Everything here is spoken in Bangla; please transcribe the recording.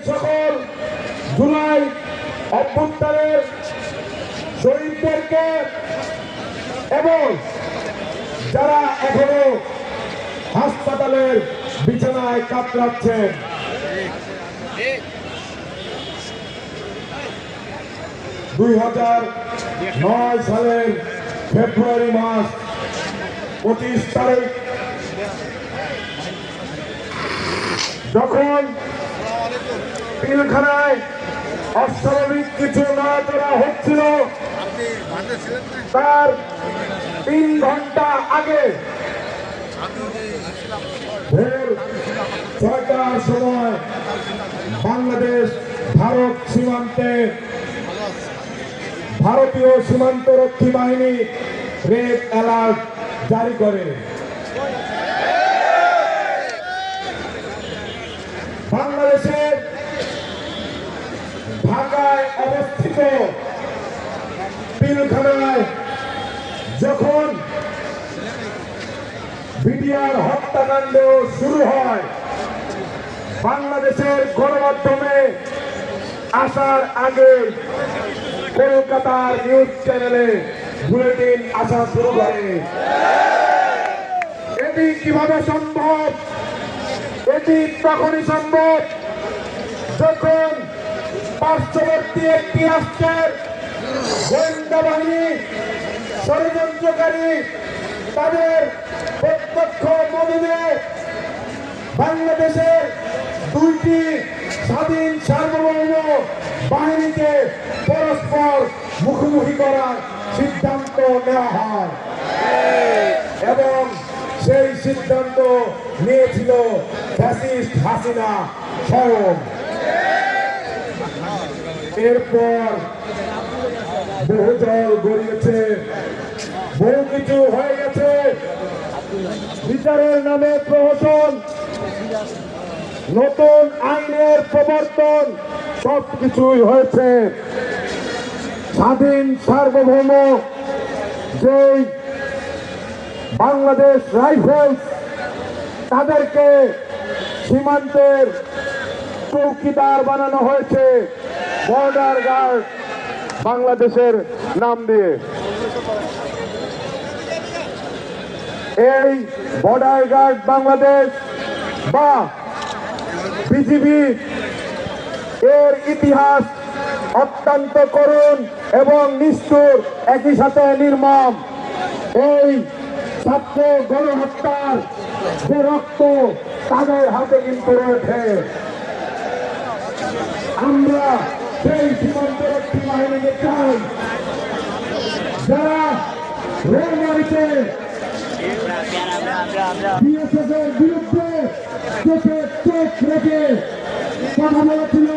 সকল জুলাই অভ্যুত্থানের শহীদদেরকে এবং যারা এখনো হাসপাতালের বিছানায় কাতরাচ্ছেন, 2009 সালের ফেব্রুয়ারি মাস 25 তারিখ যখন পিলখানায় অস্বাভাবিক কিছু নড়াচড়া হচ্ছিল, তার 3 ঘন্টা আগে ভোর 6টার সময় বাংলাদেশ ভারত সীমান্তে ভারতীয় সীমান্তরক্ষী বাহিনী রেড অ্যালার্ট জারি করে। বাংলাদেশের ঢাকায় অবস্থিত পিলখানায় যখন বিডিআর হত্যাকাণ্ড শুরু হয়, বাংলাদেশের গণমাধ্যমে আসার আগে কলকাতার নিউজ চ্যানেলে বুলেটিন আসা শুরু করে। এটি কিভাবে সম্ভব? এটি তখনই সম্ভব যখন পার্শ্ববর্তী একটি রাষ্ট্রের গোয়েন্দা বাহিনী ষড়যন্ত্রকারী তাদের প্রত্যক্ষ মদদে বাংলাদেশের 2টি স্বাধীন সার্বভৌম বাহিনীকে পরস্পর মুখোমুখি করার সিদ্ধান্ত নেওয়া হয় এবং সেই সিদ্ধান্ত নিয়েছিল ফ্যাসিস্ট হাসিনা স্বয়ং। এরপর বহু জল গড়িয়েছে, বহু কিছু হয়ে গেছে। বিচারের নামে প্রহসন, নতুন আইনের প্রবর্তন, সবকিছুই হয়েছে। স্বাধীন সার্বভৌম যেই বাংলাদেশ রাইফেলস, তাদেরকে সীমান্তের চৌকিদার বানানো হয়েছে বর্ডার গার্ড বাংলাদেশের নাম দিয়ে। এই বর্ডার গার্ড বাংলাদেশ বা বিজিবি এর ইতিহাস অত্যন্ত করুণ এবং নিষ্ঠুর, একই সাথে নির্মম। এই ছাত্র গণহত্যার যে রক্ত তাদের হাতে কিন্তু রয়েছে। আমরা সেই সীমান্তরক্ষী বাহিনীকে চাই যারা রেলগাড়িতে বিএসএফ এর বিরুদ্ধে চোখে চোখ রেখে কথা বলেছিল।